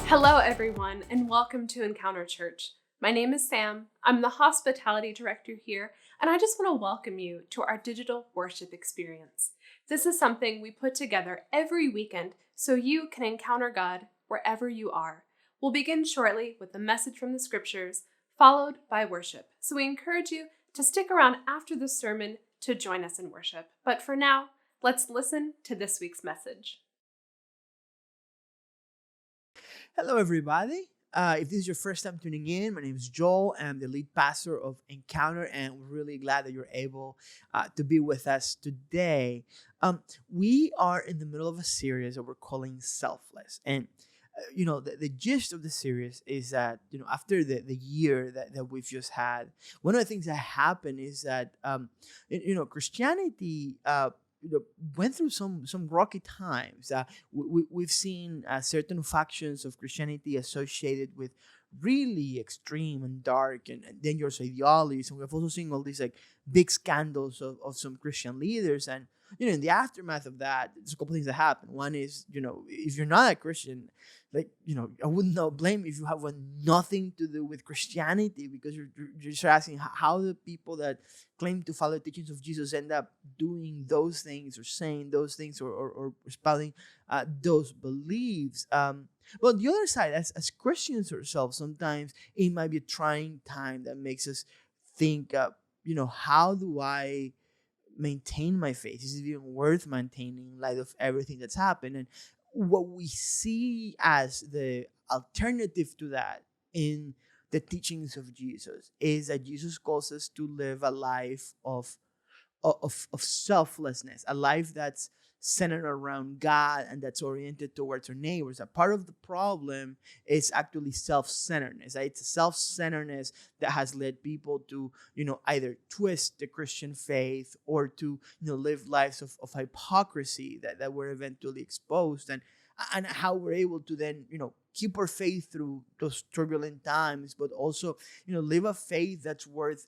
Hello, everyone, and welcome to Encounter Church. My name is Sam. I'm the hospitality director here, and I just want to welcome you to our digital worship experience. This is something we put together every weekend so you can encounter God wherever you are. We'll begin shortly with a message from the scriptures, followed by worship. So we encourage you to stick around after the sermon to join us in worship. But for now, let's listen to this week's message. Hello, everybody. If this is your first time tuning in, my name is Joel. I'm the lead pastor of Encounter, and we're really glad that you're able to be with us today. We are in the middle of a series that we're calling Selfless. And the gist of the series is that, after the year that we've just had, one of the things that happened is that, Christianity, went through some rocky times. We've seen certain factions of Christianity associated with really extreme and dark and dangerous ideologies, and we've also seen all these like big scandals of some Christian leaders. And in the aftermath of that, there's a couple things that happen. One is, if you're not a Christian, I would not blame if you have nothing to do with Christianity, because you're just asking how the people that claim to follow the teachings of Jesus end up doing those things or saying those things or spouting those beliefs. But on the other side, as Christians ourselves, sometimes it might be a trying time that makes us think, how do I maintain my faith? Is it even worth maintaining in light of everything that's happened? And what we see as the alternative to that in the teachings of Jesus is that Jesus calls us to live a life of selflessness, a life that's centered around God and that's oriented towards our neighbors. A part of the problem is actually self-centeredness. It's a self-centeredness that has led people to, either twist the Christian faith or to, live lives of hypocrisy that were eventually exposed, and how we're able to then, keep our faith through those turbulent times, but also, live a faith that's worth,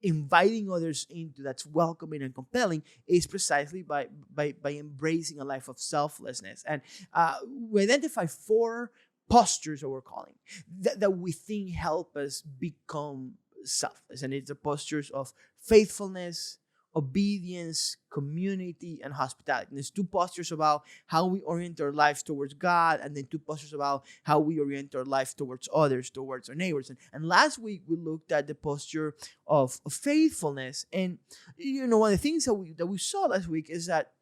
inviting others into, that's welcoming and compelling, is precisely by embracing a life of selflessness. And we identify four postures that we're calling that we think help us become selfless. And it's the postures of faithfulness, obedience, community, and hospitality. And there's two postures about how we orient our lives towards God, and then two postures about how we orient our lives towards others, towards our neighbors. And last week we looked at the posture of faithfulness. And one of the things that we saw last week is that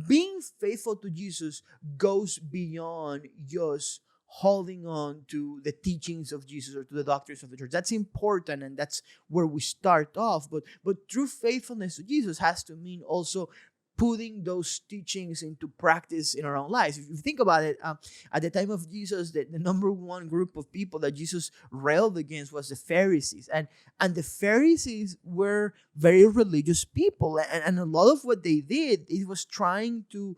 being faithful to Jesus goes beyond just holding on to the teachings of Jesus or to the doctrines of the church. That's important, and that's where we start off. But true faithfulness to Jesus has to mean also putting those teachings into practice in our own lives. If you think about it, at the time of Jesus, the number one group of people that Jesus railed against was the Pharisees. And the Pharisees were very religious people. And a lot of what they did, it was trying to,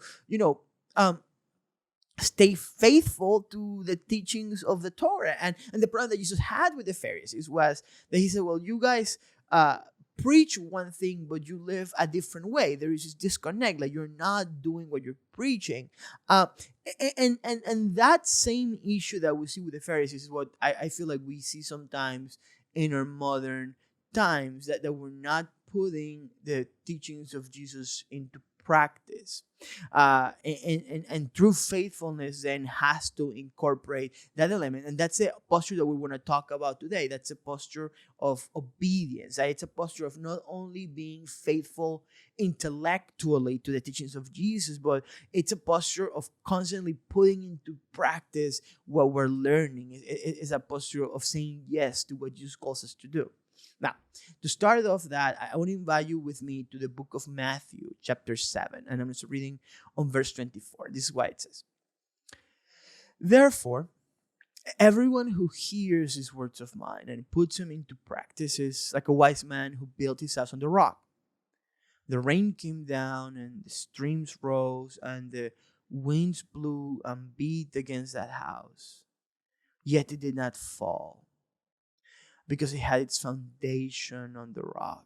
stay faithful to the teachings of the Torah. And the problem that Jesus had with the Pharisees was that he said, well, you guys preach one thing, but you live a different way. There is this disconnect, like you're not doing what you're preaching. And that same issue that we see with the Pharisees is what I feel like we see sometimes in our modern times, that we're not putting the teachings of Jesus into practice. And true faithfulness then has to incorporate that element. And that's a posture that we want to talk about today. That's a posture of obedience. It's a posture of not only being faithful intellectually to the teachings of Jesus, but it's a posture of constantly putting into practice what we're learning. It's a posture of saying yes to what Jesus calls us to do. Now, to start off that, I want to invite you with me to the book of Matthew, chapter 7. And I'm just reading on verse 24. This is what it says. Therefore, everyone who hears these words of mine and puts them into practice is like a wise man who built his house on the rock. The rain came down and the streams rose and the winds blew and beat against that house. Yet it did not fall, because it had its foundation on the rock.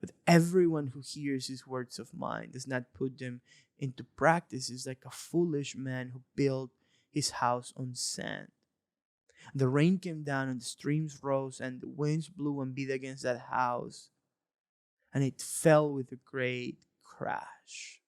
But everyone who hears these words of mine does not put them into practice is like a foolish man who built his house on sand. The rain came down and the streams rose and the winds blew and beat against that house, and it fell with a great crash.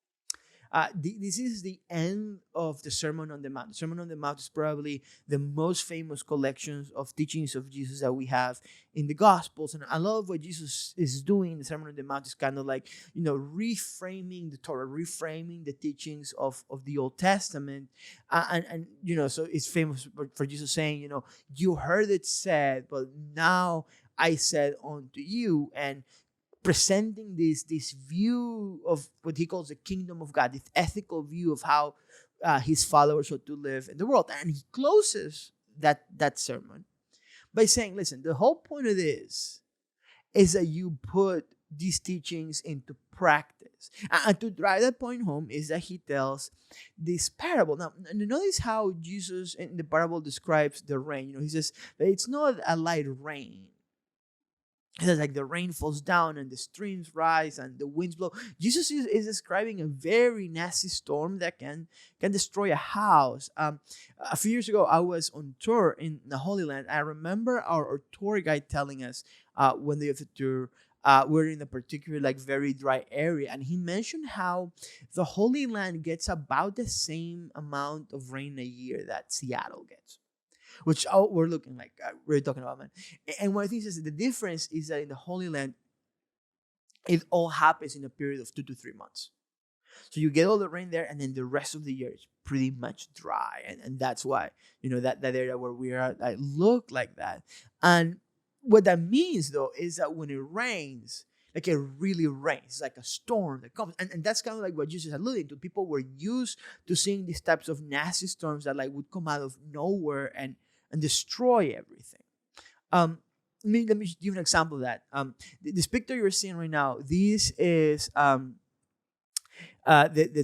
This is the end of the Sermon on the Mount. The Sermon on the Mount is probably the most famous collections of teachings of Jesus that we have in the Gospels. And I love what Jesus is doing in the Sermon on the Mount is kind of like, reframing the Torah, reframing the teachings of the Old Testament. So it's famous for Jesus saying, you heard it said, but now I said unto you. And presenting this view of what he calls the kingdom of God, this ethical view of how his followers ought to live in the world. And he closes that sermon by saying, listen, the whole point of this is that you put these teachings into practice. And to drive that point home is that he tells this parable. Now, notice how Jesus in the parable describes the rain. He says that it's not a light rain. It says like the rain falls down and the streams rise and the winds blow. Jesus is describing a very nasty storm that can destroy a house. A few years ago, I was on tour in the Holy Land. I remember our tour guide telling us when they have the tour, we're in a particular very dry area, and he mentioned how the Holy Land gets about the same amount of rain a year that Seattle gets. Which we're looking like we're talking about, man. And one of the things is the difference is that in the Holy Land, it all happens in a period of 2 to 3 months. So you get all the rain there, and then the rest of the year is pretty much dry, and that's why that area where we are look like that. And what that means though is that when it rains, like it really rains, it's like a storm that comes, and that's kind of like what Jesus alluded to. People were used to seeing these types of nasty storms that would come out of nowhere and destroy everything. Let me give you an example of that. This picture you're seeing right now, this is the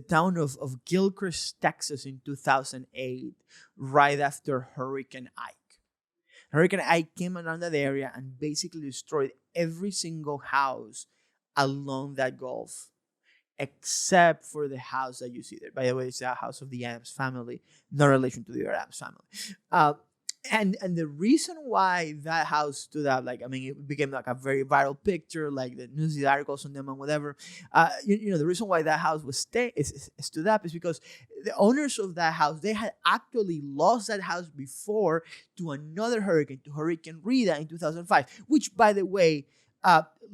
town of Gilchrist, Texas in 2008, right after Hurricane Ike. Hurricane Ike came around that area and basically destroyed every single house along that gulf, except for the house that you see there. By the way, it's the house of the Adams family, no relation to the Adams family. And the reason why that house stood out, it became like a very viral picture, like the news articles on them and whatever. The reason why that house stood up is because the owners of that house, they had actually lost that house before to another hurricane, to Hurricane Rita in 2005, which, by the way,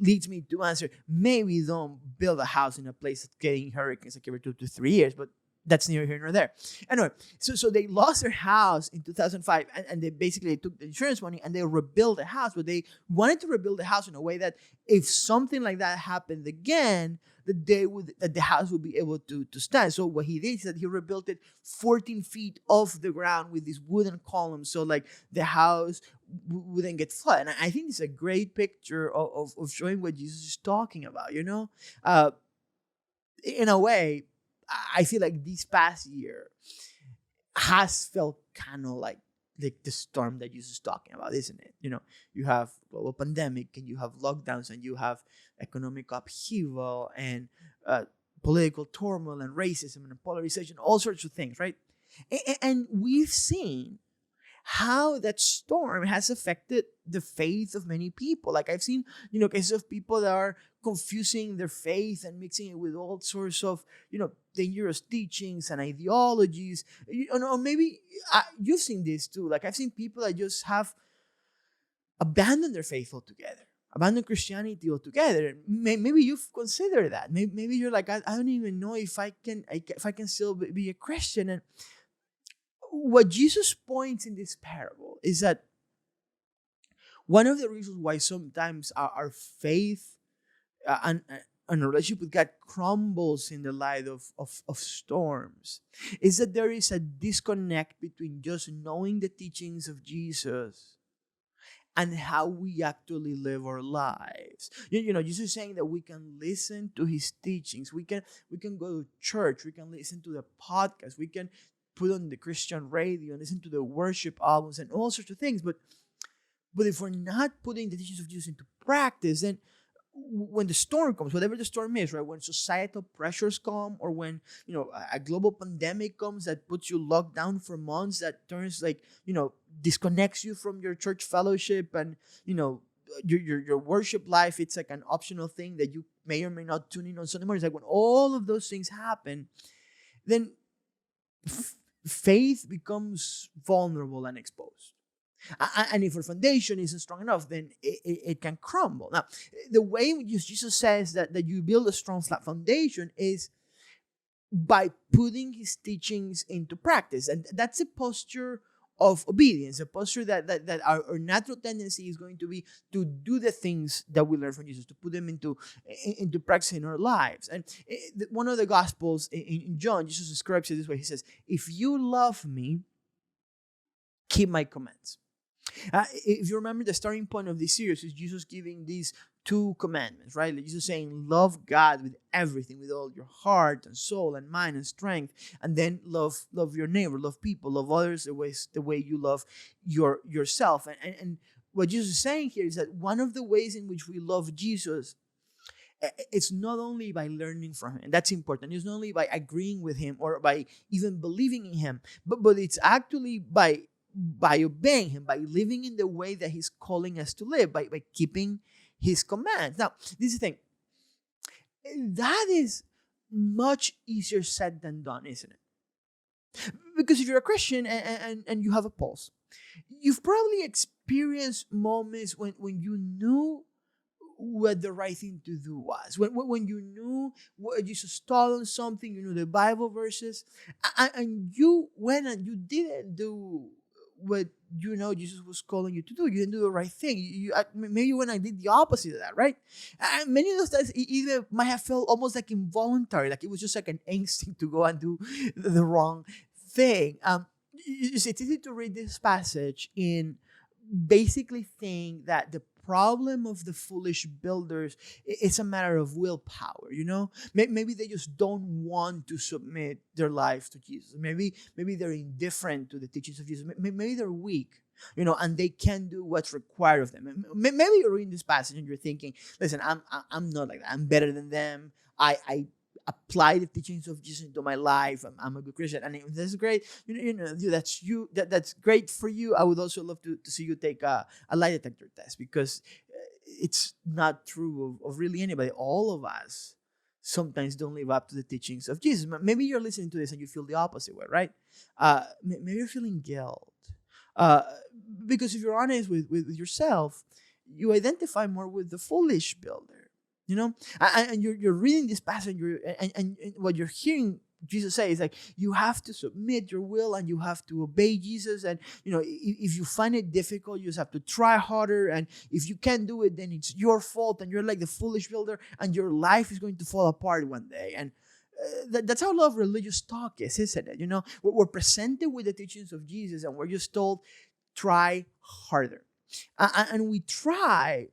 leads me to answer, maybe don't build a house in a place that's getting hurricanes like every 2 to 3 years, but that's neither here nor there. Anyway, so they lost their house in 2005, and they basically took the insurance money and they rebuilt the house, but they wanted to rebuild the house in a way that if something like that happened again, that the house would be able to stand. So what he did is that he rebuilt it 14 feet off the ground with these wooden columns, so the house wouldn't get flooded. And I think it's a great picture of showing what Jesus is talking about. In a way, I feel like this past year has felt kind of like the storm that Jesus is talking about, isn't it? You have global pandemic, and you have lockdowns, and you have economic upheaval, and political turmoil, and racism, and polarization, all sorts of things, right? And we've seen how that storm has affected the faith of many people. Like I've seen, cases of people that are confusing their faith and mixing it with all sorts of, dangerous teachings and ideologies. Or maybe you've seen this too. Like I've seen people that just have abandoned their faith altogether, abandoned Christianity altogether. Maybe you've considered that. Maybe you're like, I don't even know if I can still be a Christian. And what Jesus points in this parable is that one of the reasons why sometimes our faith and relationship with God crumbles in the light of storms is that there is a disconnect between just knowing the teachings of Jesus and how we actually live our lives. Jesus is saying that we can listen to his teachings. We can go to church. We can listen to the podcast. We can put on the Christian radio and listen to the worship albums and all sorts of things. But if we're not putting the teachings of Jesus into practice, then when the storm comes, whatever the storm is, right? When societal pressures come, or when a global pandemic comes that puts you locked down for months, that turns disconnects you from your church fellowship, and your worship life. It's like an optional thing that you may or may not tune in on Sunday morning. It's like when all of those things happen, then faith becomes vulnerable and exposed. And if our foundation isn't strong enough, then it can crumble. Now, the way Jesus says that you build a strong foundation is by putting his teachings into practice. And that's a posture of obedience, a posture that our natural tendency is going to be to do the things that we learn from Jesus, to put them into practice in our lives. And one of the Gospels in John, Jesus describes it this way. He says, "If you love me, keep my commands." If you remember, the starting point of this series is Jesus giving these 2 commandments, right? Like Jesus saying, love God with everything, with all your heart and soul and mind and strength, and then love your neighbor, love people, love others the way you love yourself. And what Jesus is saying here is that one of the ways in which we love Jesus, it's not only by learning from him, and that's important. It's not only by agreeing with him or by even believing in him, but it's actually by obeying him, by living in the way that he's calling us to live, by keeping his commands. Now, this is the thing. That is much easier said than done, isn't it? Because if you're a Christian and you have a pulse, you've probably experienced moments when you knew what the right thing to do was. When you knew what Jesus taught on something, you knew the Bible verses, and you went and you didn't do what Jesus was calling you to do. You didn't do the right thing. Maybe when I did the opposite of that, right? And many of those times, it either might have felt almost like involuntary, like it was just like an instinct to go and do the wrong thing. It's easy to read this passage in basically think that the problem of the foolish builders is a matter of willpower. Maybe they just don't want to submit their life to Jesus. Maybe they're indifferent to the teachings of Jesus. Maybe they're weak, and they can't do what's required of them. Maybe you're reading this passage and you're thinking, listen, I'm not like that. I'm better than them. I apply the teachings of Jesus into my life. I'm a good Christian, and that's great. That's you. That's great for you. I would also love to see you take a lie detector test, because it's not true of really anybody. All of us sometimes don't live up to the teachings of Jesus. Maybe you're listening to this and you feel the opposite way, right? Maybe you're feeling guilt, because if you're honest with yourself, you identify more with the foolish builder. And you're reading this passage, and what you're hearing Jesus say is like, you have to submit your will and you have to obey Jesus. And if you find it difficult, you just have to try harder. And if you can't do it, then it's your fault, and you're like the foolish builder, and your life is going to fall apart one day. And that's how a lot of religious talk is, isn't it? We're presented with the teachings of Jesus, and we're just told, try harder, and we try.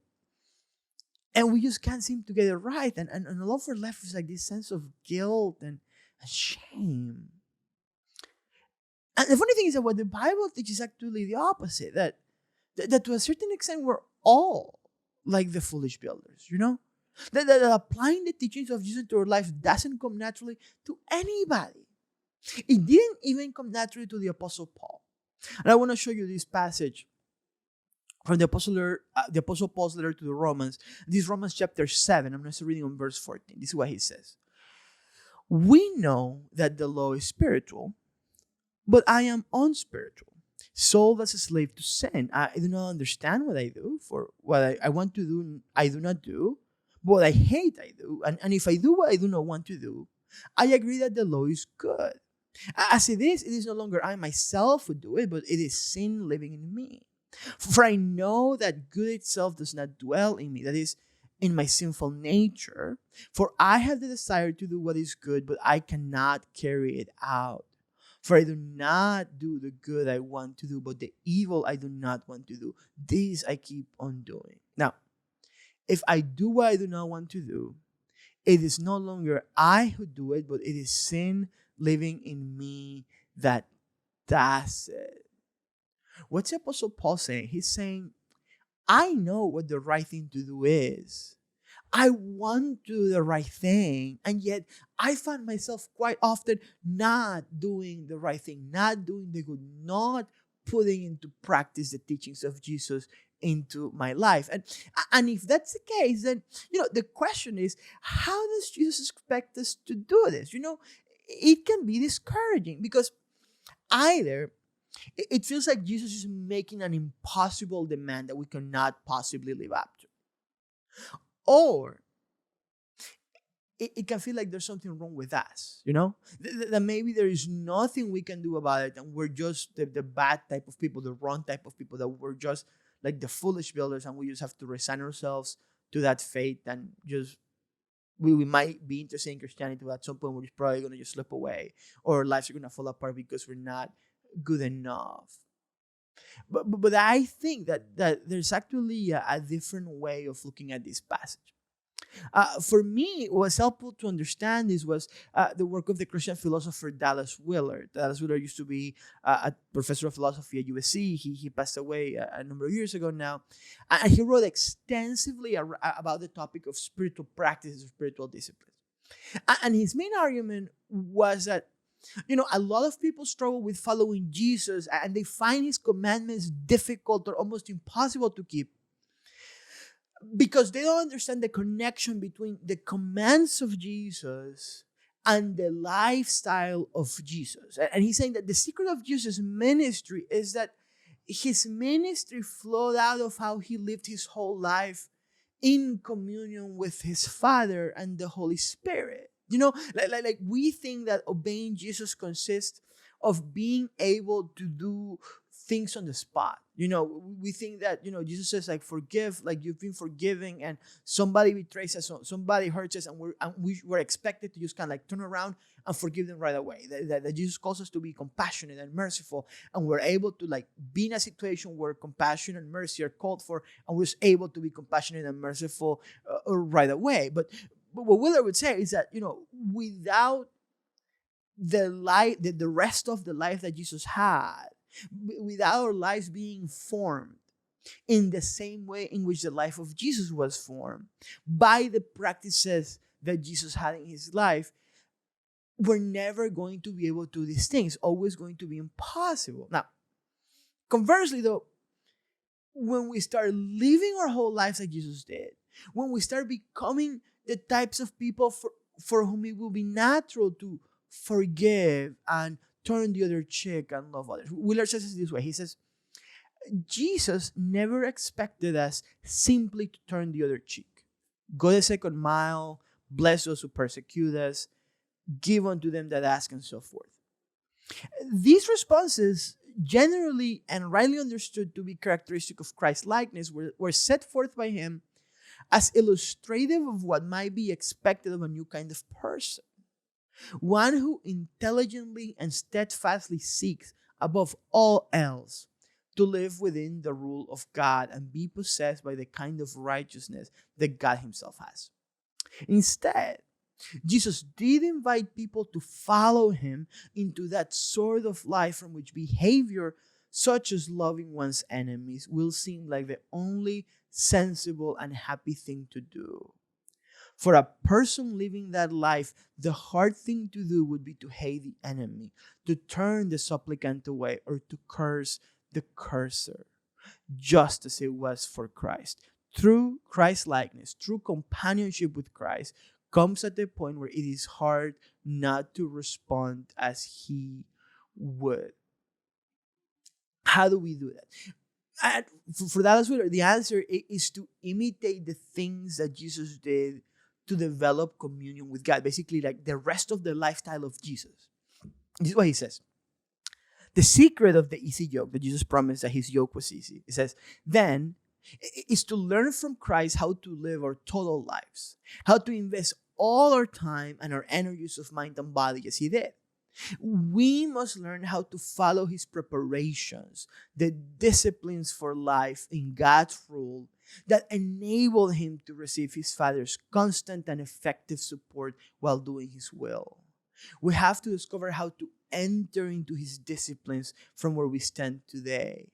And we just can't seem to get it right. And a lot of our life is like this sense of guilt and shame. And the funny thing is that what the Bible teaches is actually the opposite. That to a certain extent, we're all like the foolish builders, That applying the teachings of Jesus to our life doesn't come naturally to anybody. It didn't even come naturally to the Apostle Paul. And I want to show you this passage from the Apostle Paul's letter to the Romans. This is Romans chapter 7. I'm going to start reading on verse 14. This is what he says. We know that the law is spiritual, but I am unspiritual, sold as a slave to sin. I do not understand what I do, for what I want to do, I do not do. But what I hate, I do. And if I do what I do not want to do, I agree that the law is good. As it is no longer I myself who do it, but it is sin living in me. For I know that good itself does not dwell in me, that is, in my sinful nature. For I have the desire to do what is good, but I cannot carry it out. For I do not do the good I want to do, but the evil I do not want to do, this I keep on doing. Now, if I do what I do not want to do, it is no longer I who do it, but it is sin living in me that does it. What's the Apostle Paul saying? He's saying, I know what the right thing to do is. I want to do the right thing, and yet I find myself quite often not doing the right thing, not doing the good, not putting into practice the teachings of Jesus into my life. And if that's the case, then the question is, how does Jesus expect us to do this? It can be discouraging because either it feels like Jesus is making an impossible demand that we cannot possibly live up to, or it can feel like there's something wrong with us, that maybe there is nothing we can do about it, and we're just the bad type of people, the wrong type of people, that we're just like the foolish builders, and we just have to resign ourselves to that fate, and just we might be interested in Christianity, but at some point we're just probably going to just slip away, or our lives are going to fall apart because we're not good enough. But I think that there's actually a different way of looking at this passage. For me, what was helpful to understand this was the work of the Christian philosopher Dallas Willard. Dallas Willard used to be a professor of philosophy at USC. He passed away a number of years ago now. And he wrote extensively about the topic of spiritual practices, spiritual disciplines. And his main argument was that a lot of people struggle with following Jesus, and they find his commandments difficult or almost impossible to keep because they don't understand the connection between the commands of Jesus and the lifestyle of Jesus. And he's saying that the secret of Jesus' ministry is that his ministry flowed out of how he lived his whole life in communion with his Father and the Holy Spirit. Like we think that obeying Jesus consists of being able to do things on the spot. We think that, Jesus says, like, forgive, like you've been forgiving, and somebody betrays us, somebody hurts us, and we're expected to just kind of like turn around and forgive them right away. That Jesus calls us to be compassionate and merciful, and we're able to like be in a situation where compassion and mercy are called for, and we're able to be compassionate and merciful right away. But what Willard would say is that, without the rest of the life that Jesus had, without our lives being formed in the same way in which the life of Jesus was formed by the practices that Jesus had in his life, we're never going to be able to do these things. Always going to be impossible. Now, conversely though, when we start living our whole lives like Jesus did, when we start becoming the types of people for whom it will be natural to forgive and turn the other cheek and love others. Willard says it this way. He says, Jesus never expected us simply to turn the other cheek, go the second mile, bless those who persecute us, give unto them that ask, and so forth. These responses, generally and rightly understood to be characteristic of Christ's likeness, were set forth by him as illustrative of what might be expected of a new kind of person. One who intelligently and steadfastly seeks, above all else, to live within the rule of God and be possessed by the kind of righteousness that God himself has. Instead, Jesus did invite people to follow him into that sort of life from which behavior such as loving one's enemies will seem like the only sensible and happy thing to do. For a person living that life, the hard thing to do would be to hate the enemy, to turn the supplicant away, or to curse the curser, just as it was for Christ. Through Christ's likeness, through companionship with Christ, comes at the point where it is hard not to respond as he would. How do we do that? For Dallas Willard, the answer is to imitate the things that Jesus did to develop communion with God, basically like the rest of the lifestyle of Jesus. This is what he says. The secret of the easy yoke, that Jesus promised that his yoke was easy, he says, then is to learn from Christ how to live our total lives, how to invest all our time and our energies of mind and body as he did. We must learn how to follow his preparations, the disciplines for life in God's rule that enable him to receive his Father's constant and effective support while doing his will. We have to discover how to enter into his disciplines from where we stand today,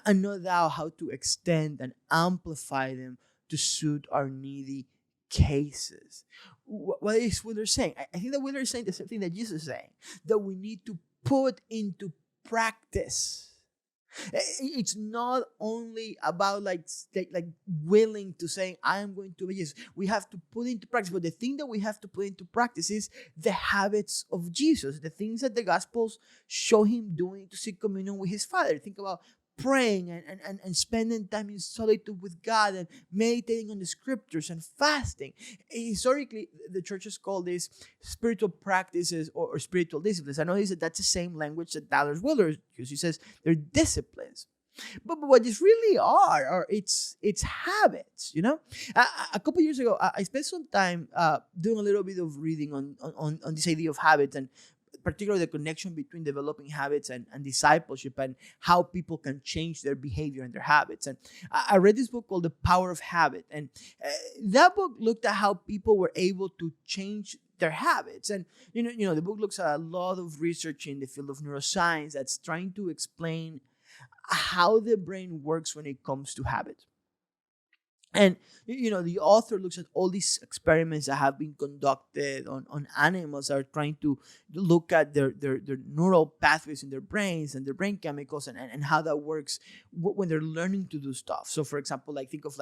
and no doubt how to extend and amplify them to suit our needy cases. What is what they're saying? I think that what they're saying the same thing that Jesus is saying, that we need to put into practice. It's not only about like willing to saying I am going to be Jesus. We have to put into practice. But the thing that we have to put into practice is the habits of Jesus, the things that the Gospels show him doing to seek communion with his Father. Think about praying and spending time in solitude with God and meditating on the scriptures and fasting. Historically, the churches call these spiritual practices or spiritual disciplines. I know that's the same language that Dallas Willard uses. He says they're disciplines. But what these really are it's habits, you know? A couple years ago, I spent some time doing a little bit of reading on this idea of habits, and particularly the connection between developing habits and discipleship, and how people can change their behavior and their habits. And I read this book called The Power of Habit. And that book looked at how people were able to change their habits. And, the book looks at a lot of research in the field of neuroscience that's trying to explain how the brain works when it comes to habits. And, the author looks at all these experiments that have been conducted on animals that are trying to look at their neural pathways in their brains and their brain chemicals and how that works when they're learning to do stuff. So, for example, think of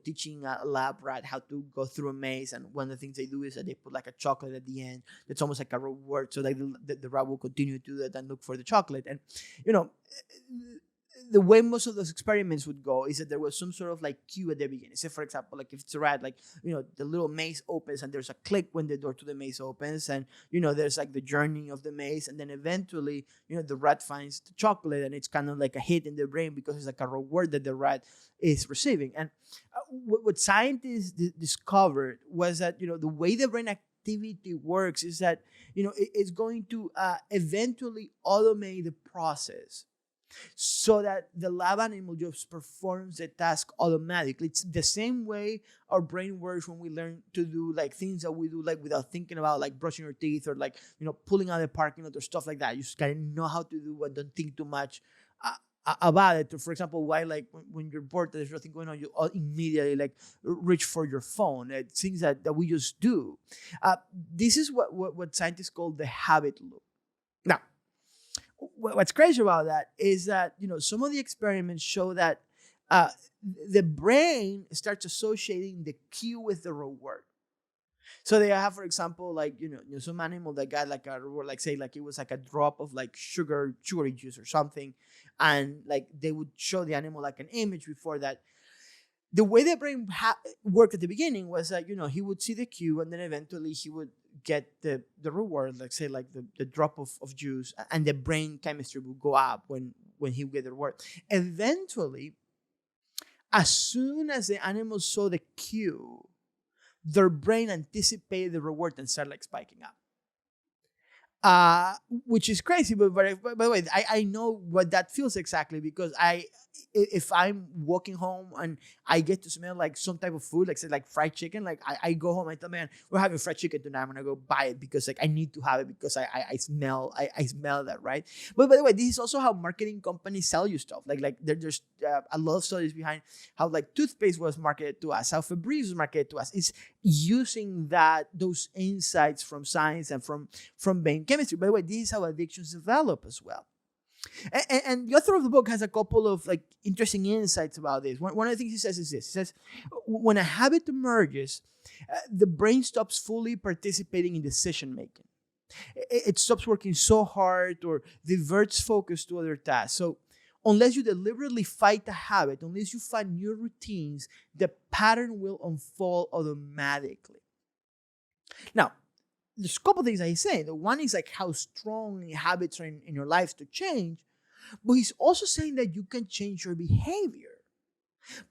teaching a lab rat how to go through a maze. And one of the things they do is that they put like a chocolate at the end. That's almost like a reward. So like the rat will continue to do that and look for the chocolate. And, the way most of those experiments would go is that there was some sort of cue at the beginning. Say, for example, if it's a rat, the little maze opens and there's a click when the door to the maze opens, and there's the journey of the maze, and then eventually the rat finds the chocolate, and it's kind of like a hit in the brain because it's like a reward that the rat is receiving. And what scientists discovered was that the way the brain activity works is that it's going to eventually automate the process, so that the lab animal just performs the task automatically. It's the same way our brain works when we learn to do things that we do without thinking about, brushing your teeth or pulling out the parking lot or stuff like that. You just gotta know how to do it. Don't think too much about it. For example, why when you're bored, there's nothing going on, you immediately reach for your phone. Things that we just do. This is what scientists call the habit loop. Now, what's crazy about that is that some of the experiments show that the brain starts associating the cue with the reward. So they have, for example, some animal that got a reward, say it was a drop of sugary juice or something, and they would show the animal an image before that. The way the brain worked at the beginning was that he would see the cue, and then eventually he would get the reward, the drop of juice, and the brain chemistry would go up when he would get the reward. Eventually, as soon as the animals saw the cue, their brain anticipated the reward and started spiking up. Which is crazy, but by the way, I know what that feels exactly, because if I'm walking home and I get to smell some type of food, say fried chicken, I go home, I tell man, we're having fried chicken tonight, I'm gonna go buy it because I need to have it because I smell that, right? But by the way, this is also how marketing companies sell you stuff. There's a lot of studies behind how toothpaste was marketed to us, how Febreze was marketed to us. It's using those insights from science and from brain chemistry. By the way, this is how addictions develop as well. And the author of the book has a couple of interesting insights about this. One of the things he says is this. He says, when a habit emerges, the brain stops fully participating in decision making. It stops working so hard or diverts focus to other tasks. So unless you deliberately fight the habit, unless you find new routines, the pattern will unfold automatically. Now, there's a couple things that he's saying. The one is how strong habits are in your life to change. But he's also saying that you can change your behavior.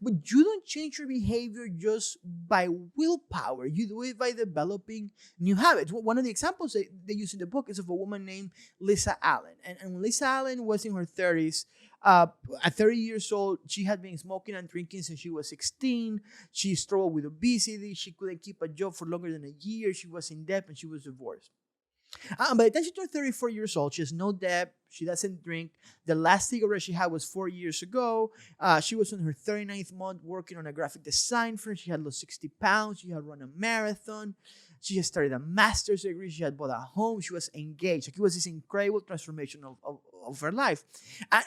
But you don't change your behavior just by willpower. You do it by developing new habits. One of the examples they use in the book is of a woman named Lisa Allen. And when Lisa Allen was in her 30s, at 30 years old, she had been smoking and drinking since she was 16. She struggled with obesity. She couldn't keep a job for longer than a year. She was in debt and she was divorced. By the time she turned 34 years old, she has no debt. She doesn't drink. The last cigarette she had was 4 years ago. She was in her 39th month working on a graphic design firm. She had lost 60 pounds. She had run a marathon. She had started a master's degree. She had bought a home. She was engaged. Like, it was this incredible transformation of her life.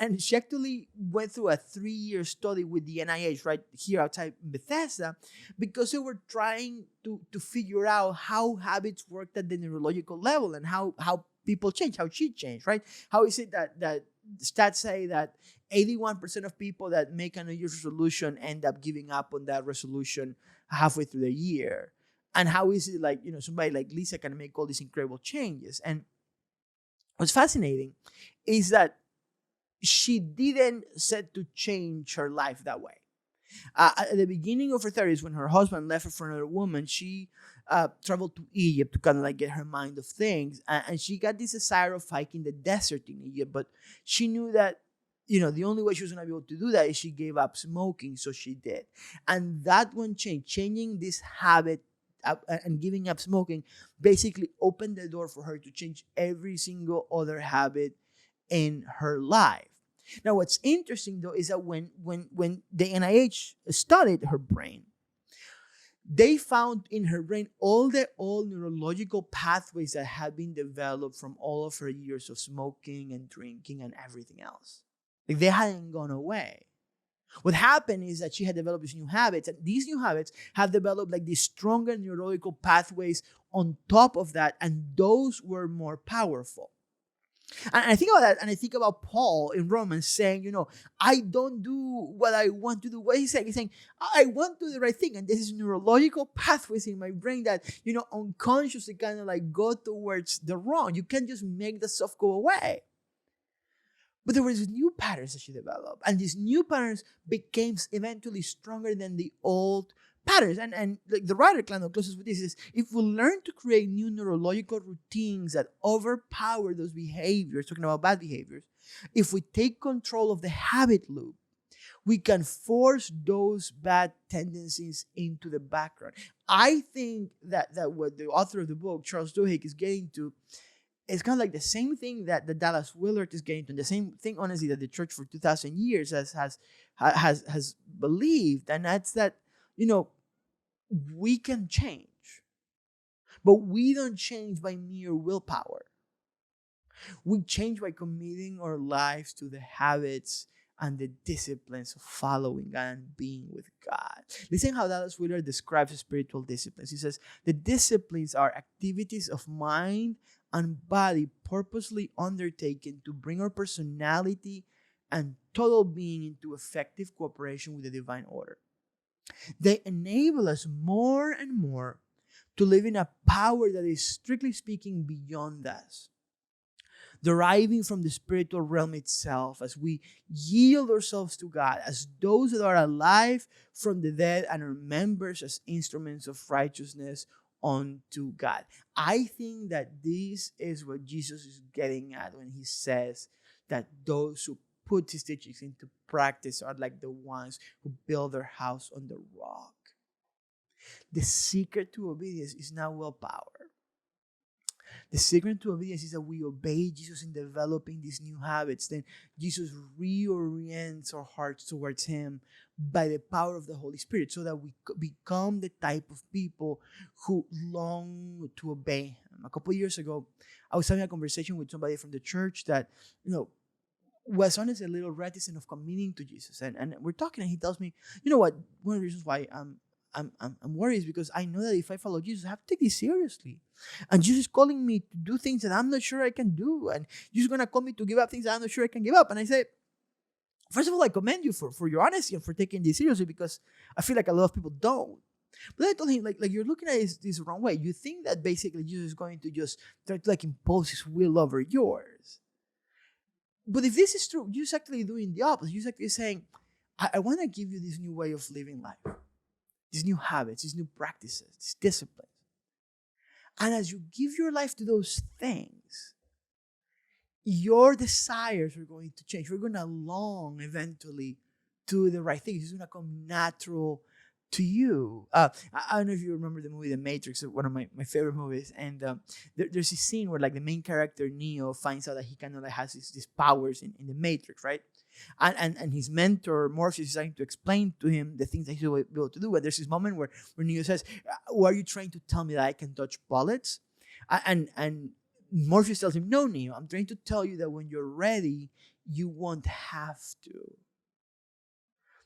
And she actually went through a 3-year study with the NIH right here outside Bethesda, because they were trying to figure out how habits worked at the neurological level and how people change, how she changed, right? How is it that stats say that 81% of people that make a New Year's resolution end up giving up on that resolution halfway through the year? And how is it like, somebody like Lisa can make all these incredible changes? And what's fascinating is that she didn't set to change her life that way. At the beginning of her 30s, when her husband left her for another woman, she traveled to Egypt to kind of like get her mind of things. And she got this desire of hiking the desert in Egypt. But she knew that, the only way she was going to be able to do that is she gave up smoking. So she did. And that one changed. Changing this habit and giving up smoking basically opened the door for her to change every single other habit in her life. Now, what's interesting though is that when the NIH studied her brain, they found in her brain all the old neurological pathways that had been developed from all of her years of smoking and drinking and everything else. Like, they hadn't gone away. What happened is that she had developed these new habits, and these new habits have developed like these stronger neurological pathways on top of that, and those were more powerful. And I think about that, and I think about Paul in Romans saying, I don't do what I want to do. What he's saying? He's saying, I want to do the right thing. And this is neurological pathways in my brain that, unconsciously kind of like go towards the wrong. You can't just make the stuff go away. But there were these new patterns that she developed. And these new patterns became eventually stronger than the old patterns. And like the writer Klando closes with this is, if we learn to create new neurological routines that overpower those behaviors, talking about bad behaviors, if we take control of the habit loop, we can force those bad tendencies into the background. I think that what the author of the book, Charles Duhigg, is getting to, it's kind of like the same thing that the Dallas Willard is getting to, and the same thing, honestly, that the church for 2,000 years has believed, and that's that, we can change, but we don't change by mere willpower. We change by committing our lives to the habits and the disciplines of following God and being with God. Listen how Dallas Willard describes spiritual disciplines. He says, the disciplines are activities of mind and body purposely undertaken to bring our personality and total being into effective cooperation with the divine order. They enable us more and more to live in a power that is, strictly speaking, beyond us, deriving from the spiritual realm itself, as we yield ourselves to God as those that are alive from the dead and are members as instruments of righteousness unto God. I think that this is what Jesus is getting at when he says that those who put his teachings into practice are like the ones who build their house on the rock. The secret to obedience is not willpower. The secret to obedience is that we obey Jesus in developing these new habits. Then Jesus reorients our hearts towards him by the power of the Holy Spirit, so that we become the type of people who long to obey him. A couple of years ago, I was having a conversation with somebody from the church that, was honestly a little reticent of committing to Jesus. And we're talking, and he tells me, what, one of the reasons why I'm worried is because I know that if I follow Jesus, I have to take this seriously. And Jesus is calling me to do things that I'm not sure I can do. And Jesus is going to call me to give up things that I'm not sure I can give up. And I say, first of all, I commend you for your honesty and for taking this seriously, because I feel like a lot of people don't. But I told him, like you're looking at this wrong way. You think that basically Jesus is going to just try to impose his will over yours. But if this is true, you're actually doing the opposite. You're actually saying, I want to give you this new way of living life, these new habits, these new practices, these disciplines. And as you give your life to those things, your desires are going to change. You're going to long eventually do the right thing. It's going to come natural to you. I don't know if you remember the movie The Matrix, one of my favorite movies. And there's this scene where like the main character Neo finds out that he kind of like has these powers in the Matrix, right? And his mentor Morpheus is trying to explain to him the things that he's able to do. And there's this moment where Neo says, "Were you trying to tell me that I can dodge bullets?" And Morpheus tells him, "No, Neo, I'm trying to tell you that when you're ready, you won't have to.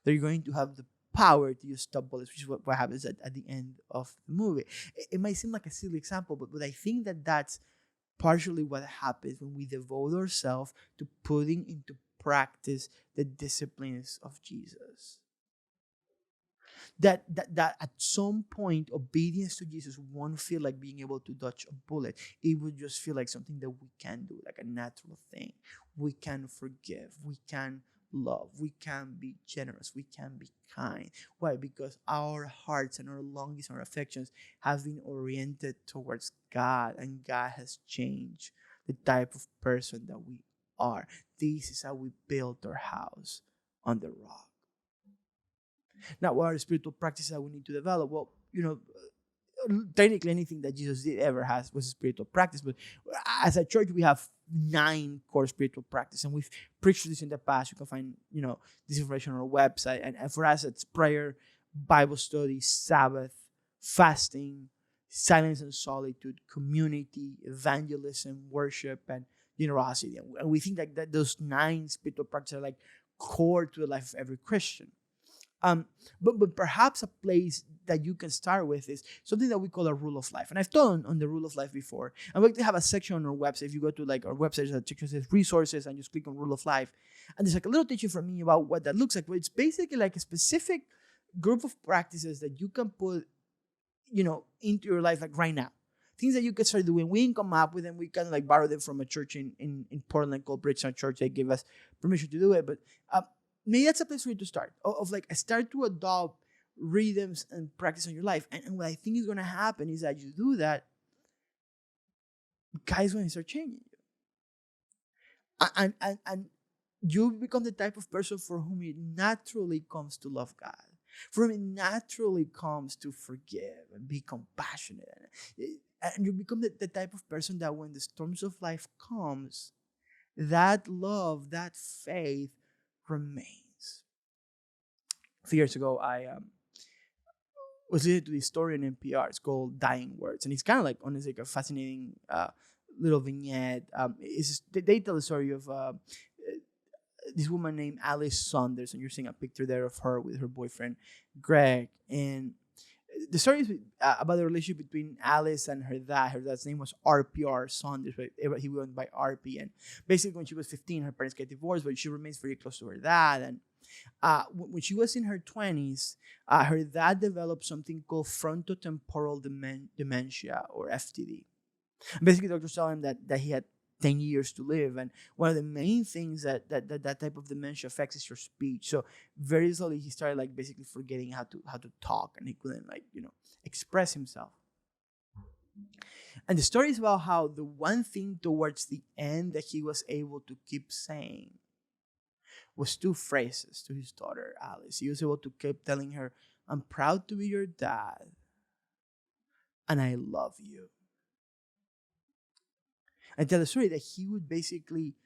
That you're going to have the power to use stop bullets," which is what happens at the end of the movie. It might seem like a silly example, but I think that that's partially what happens when we devote ourselves to putting into practice the disciplines of Jesus. That at some point, obedience to Jesus won't feel like being able to dodge a bullet. It would just feel like something that we can do, like a natural thing. We can forgive. We can love. We can be generous. We can be kind. Why? Because our hearts and our longings and our affections have been oriented towards God, and God has changed the type of person that we are. This is how we build our house on the rock. Now, what are the spiritual practices that we need to develop? Well, technically anything that Jesus did ever has was a spiritual practice. But as a church, we have 9 core spiritual practices, and we've preached this in the past. You can find this information on our website. And for us, it's prayer, Bible study, Sabbath, fasting, silence and solitude, community, evangelism, worship, and generosity. And we think that those 9 spiritual practices are like core to the life of every Christian. But perhaps a place that you can start with is something that we call a rule of life. And I've done on the rule of life before. And we actually have a section on our website. If you go to like our website, there's a section that says resources, and just click on rule of life. And there's like a little teaching from me about what that looks like. But it's basically like a specific group of practices that you can put, into your life like right now. Things that you can start doing. We didn't come up with them. We kind of like borrowed them from a church in Portland called Bridgetown Church. They gave us permission to do it. But maybe that's a place for you to start. Start to adopt rhythms and practice in your life. And what I think is going to happen is that you do that, God is going to start changing you. And you become the type of person for whom it naturally comes to love God. For whom it naturally comes to forgive and be compassionate. And you become the type of person that when the storms of life comes, that love, that faith remains. A few years ago, I was listening to this story on NPR. It's called Dying Words. And it's kind of like, honestly, like a fascinating little vignette. They tell the story of this woman named Alice Saunders. And you're seeing a picture there of her with her boyfriend, Greg. And the story is about the relationship between Alice and her dad. Her dad's name was RPR Saunders, but he went by RP. And basically, when she was 15, her parents get divorced, but she remains very close to her dad. And when she was in her 20s, her dad developed something called frontotemporal dementia, or FTD. And basically, doctors tell him that he had 10 years to live. And one of the main things that type of dementia affects is your speech. So very slowly he started like basically forgetting how to talk, and he couldn't express himself. And the story is about how the one thing towards the end that he was able to keep saying was 2 phrases to his daughter, Alice. He was able to keep telling her, "I'm proud to be your dad, and I love you." And tell the story that he would basically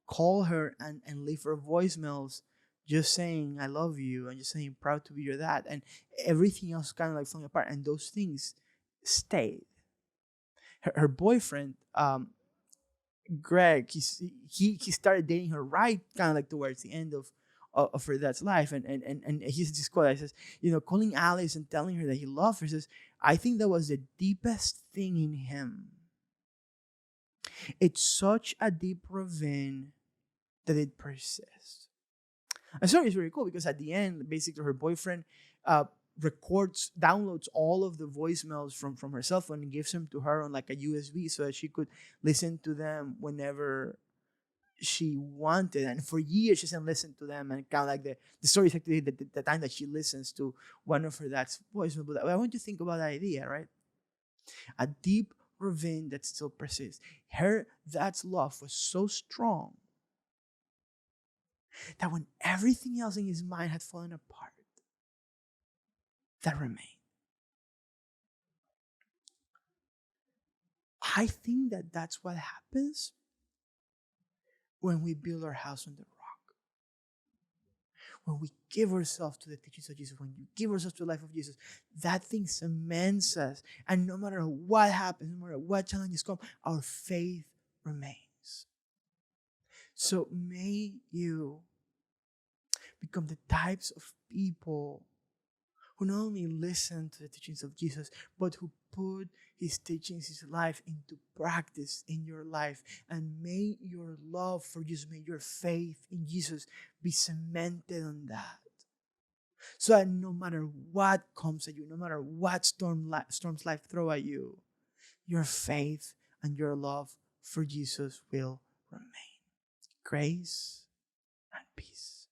call her and leave her voicemails just saying, "I love you," and just saying, "Proud to be your dad." And everything else kind of like falling apart. And those things stayed. Her boyfriend, Greg, he started dating her right kind of like towards the end of her dad's life. And he's this quote that says, calling Alice and telling her that he loved her, says, "I think that was the deepest thing in him. It's such a deep ravine that it persists." And so it's really cool because at the end, basically her boyfriend downloads all of the voicemails from her cell phone and gives them to her on like a USB so that she could listen to them whenever she wanted. And for years she didn't listen to them, and kind of like the story is actually the time that she listens to one of her dad's voicemails. But I want you to think about that idea, right? A deep ravine that still persists. Her dad's love was so strong that when everything else in his mind had fallen apart, that remain. I think that that's what happens when we build our house on the rock. When we give ourselves to the teachings of Jesus, when you give ourselves to the life of Jesus, that thing cements us. And no matter what happens, no matter what challenges come, our faith remains. So may you become the types of people who not only listen to the teachings of Jesus, but who put his teachings, his life into practice in your life. And may your love for Jesus, may your faith in Jesus be cemented on that. So that no matter what comes at you, no matter what storms life throw at you, your faith and your love for Jesus will remain. Grace and peace.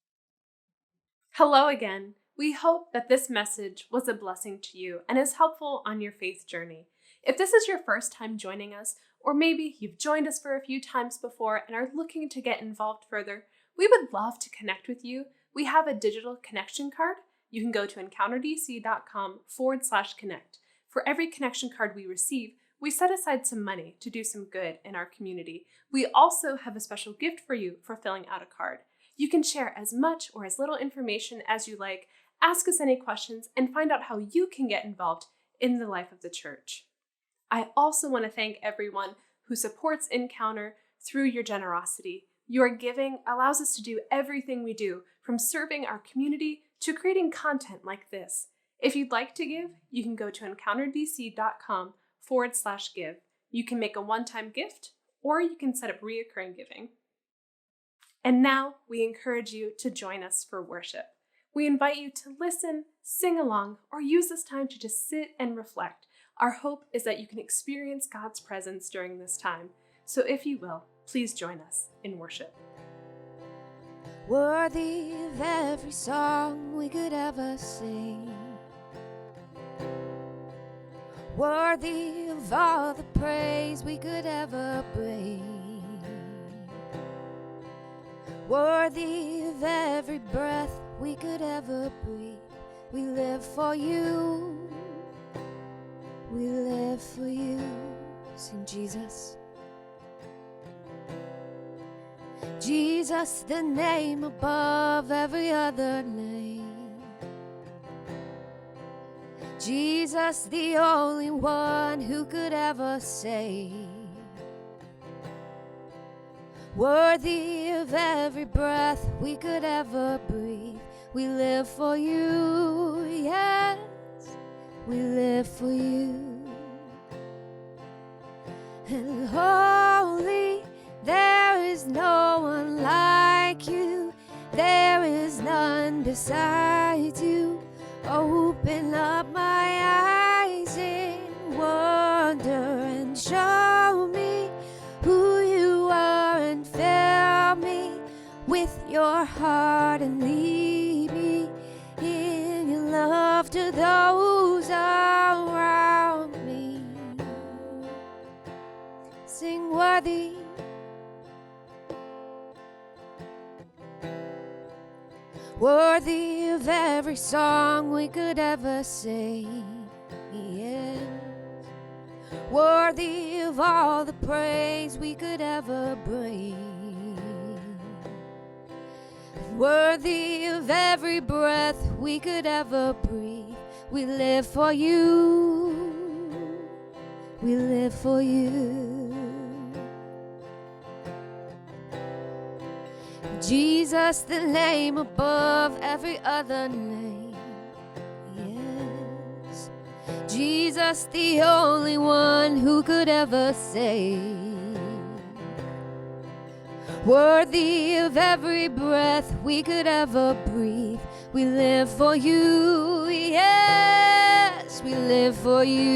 Hello again. We hope that this message was a blessing to you and is helpful on your faith journey. If this is your first time joining us, or maybe you've joined us for a few times before and are looking to get involved further, we would love to connect with you. We have a digital connection card. You can go to encounterdc.com/connect. For every connection card we receive, we set aside some money to do some good in our community. We also have a special gift for you for filling out a card. You can share as much or as little information as you like, ask us any questions, and find out how you can get involved in the life of the church. I also want to thank everyone who supports Encounter through your generosity. Your giving allows us to do everything we do, from serving our community to creating content like this. If you'd like to give, you can go to encounterdc.com/give. You can make a one-time gift, or you can set up recurring giving. And now we encourage you to join us for worship. We invite you to listen, sing along, or use this time to just sit and reflect. Our hope is that you can experience God's presence during this time. So if you will, please join us in worship. Worthy of every song we could ever sing, worthy of all the praise we could ever bring, worthy of every breath we could ever breathe. We live for you, we live for you. Sing Jesus. Jesus, the name above every other name. Jesus, the only one who could ever save. Worthy of every breath we could ever breathe. We live for you, yes, we live for you. And holy, there is no one like you. There is none beside you. Open up my eyes in wonder and show me who you are, and fill me with your heart and lead me in your love to those around me. Sing worthy. Worthy of every song we could ever sing, yes. Worthy of all the praise we could ever bring. Worthy of every breath we could ever breathe. We live for you, we live for you. Jesus, the name above every other name, yes. Jesus, the only one who could ever save. Worthy of every breath we could ever breathe. We live for you, yes, we live for you.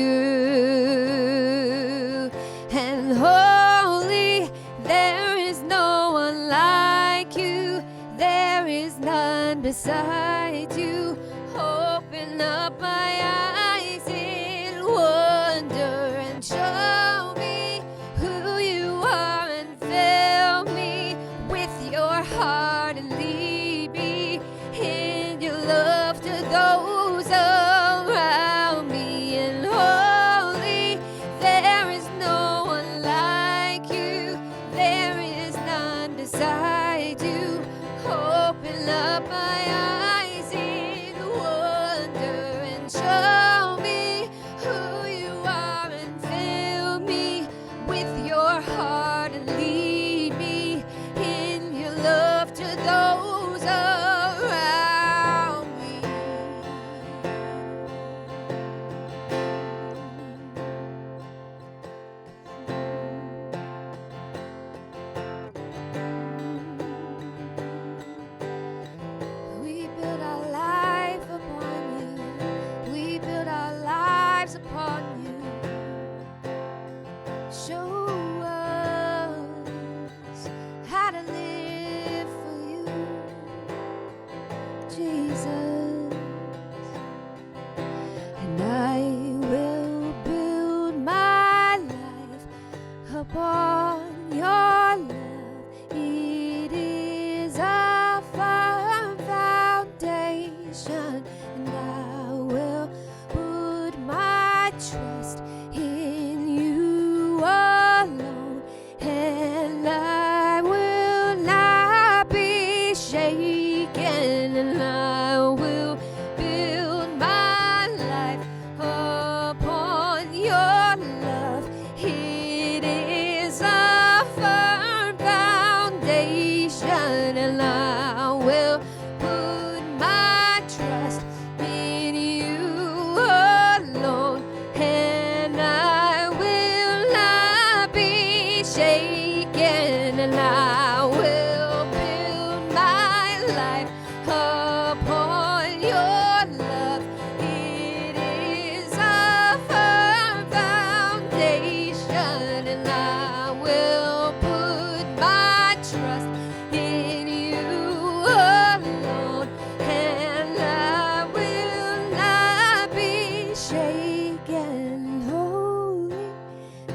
And holy, there is no one like you. There is none beside you. Open up my eyes in wonder and show me who you are, and fill me with your heart and lead me in your love to those around shaken, and I will build my life upon your love. It is a firm foundation, and I will put my trust in you alone, and I will not be shaken, and I will build my life upon your love. It is a firm foundation, and I will put my trust in you alone, and I will not be shaken. Holy,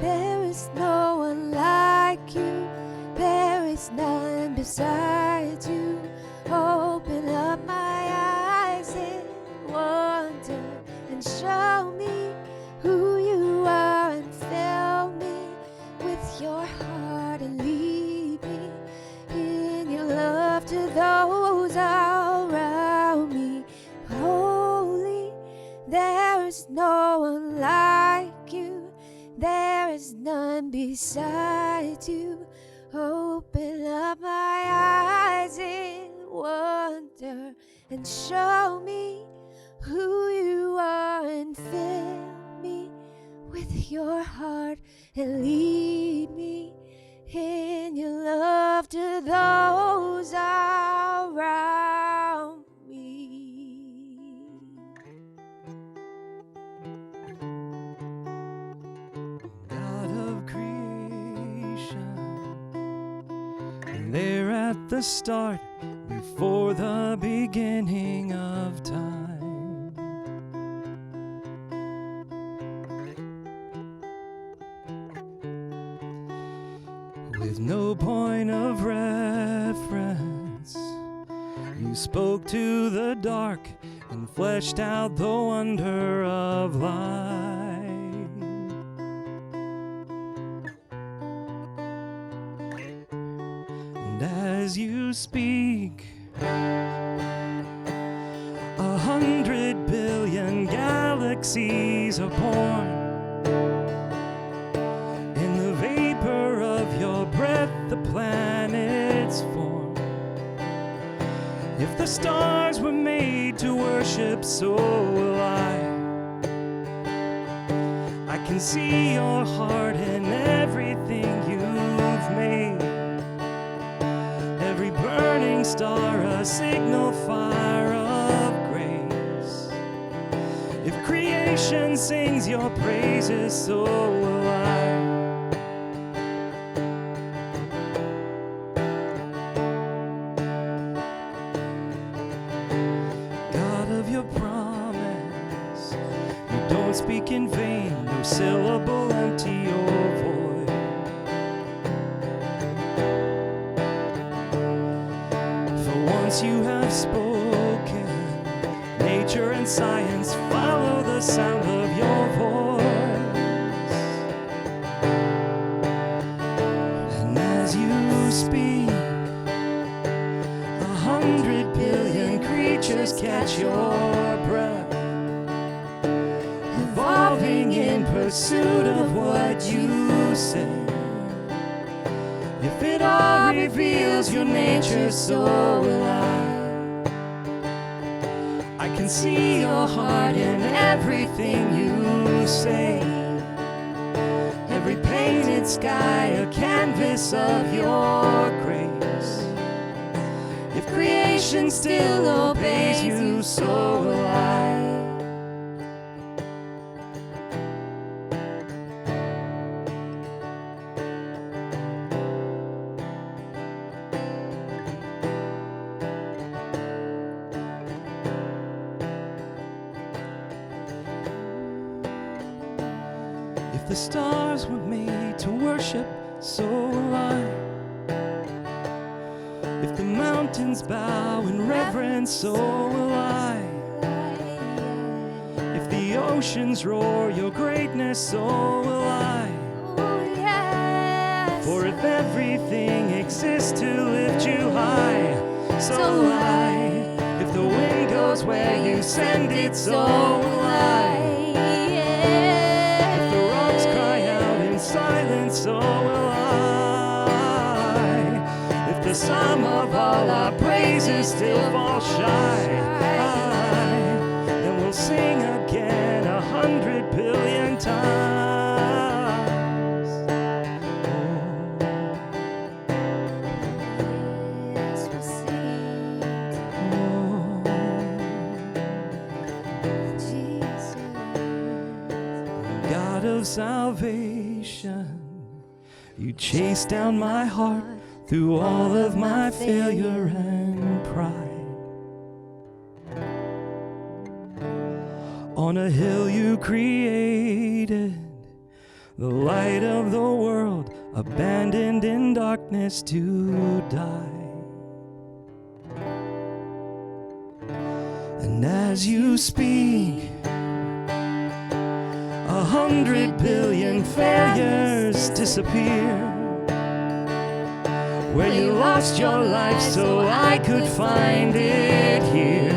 there is no one like you. There is none beside you. Open up my eyes in wonder and show me who you are, and fill me with your heart and lead me in your love to those around me. Holy, there is no one like you. There is none beside you. Open up my eyes in wonder and show me who you are, and fill me with your heart and lead me in your love to those around me. God of creation, there at the start, before the beginning of time. With no point of reference, you spoke to the dark and fleshed out the wonder of life. And as you speak, 100 billion galaxies are born. In the vapor of your breath, the planets form. If the stars were made to worship, so will I. I can see your heart in everything you've made. Every burning star, a signal fire of grace. If creation sings your praises, so will I. God of your promise, you don't speak in vain, no syllable empty or void. For once you have spoken, nature and science follow the sound of your voice. And as you speak, 100 billion creatures catch your breath, evolving in pursuit of what you say. If it all reveals your nature, so will I. I can see your heart in everything you say. Every painted sky, a canvas of your grace. If creation still obeys you, so will I. If the stars were made to worship, so will I. If the mountains bow in reverence, so will I. If the oceans roar your greatness, so will I. Oh, yes. For if everything exists to lift you high, so will I. If the wind goes where you send it, so will I. If the rocks cry out in silence, so will I. If the sum of all our praises still falls shy, then we'll sing again 100 billion times. Yes, we'll sing Jesus. God of salvation, you chased down my heart through all of my failure and pride. On a hill you created, the light of the world, abandoned in darkness to die. And as you speak, 100 billion failures disappear. Where you lost your life so I could find it here.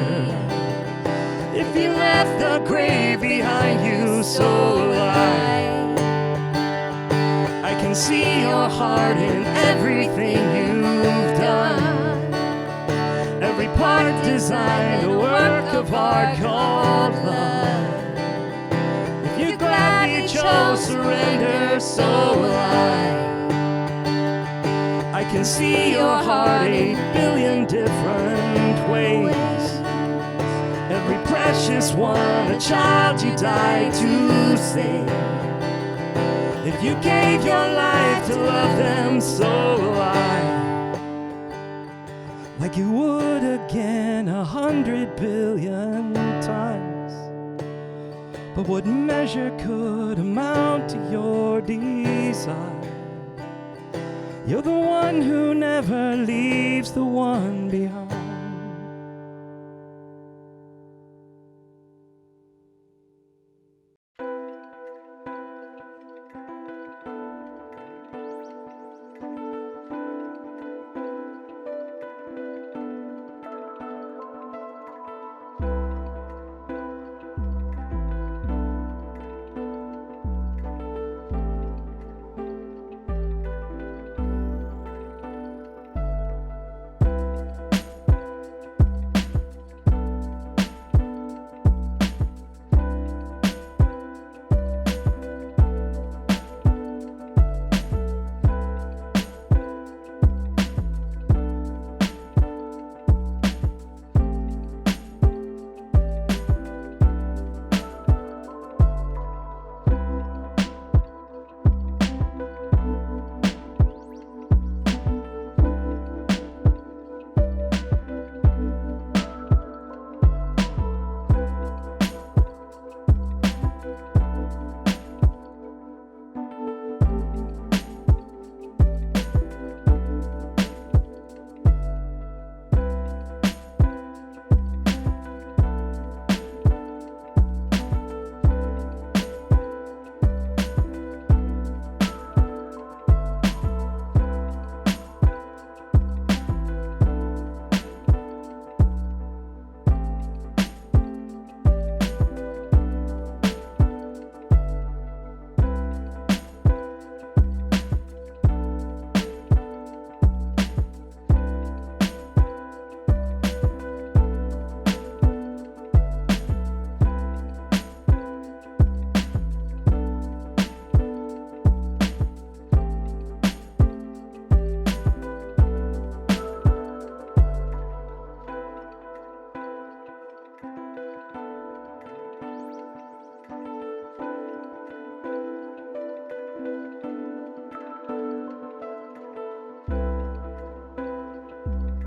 If you left the grave behind you, so will I. I can see your heart in everything you've done. Every part designed, a work of art called love. If you gladly chose surrender, so will I. I can see your heart 8 billion different ways. Every precious one, a child you died to save. If you gave your life to love them, so will I. Like you would again 100 billion times. But what measure could amount to your desire? You're the one who never leaves the one behind.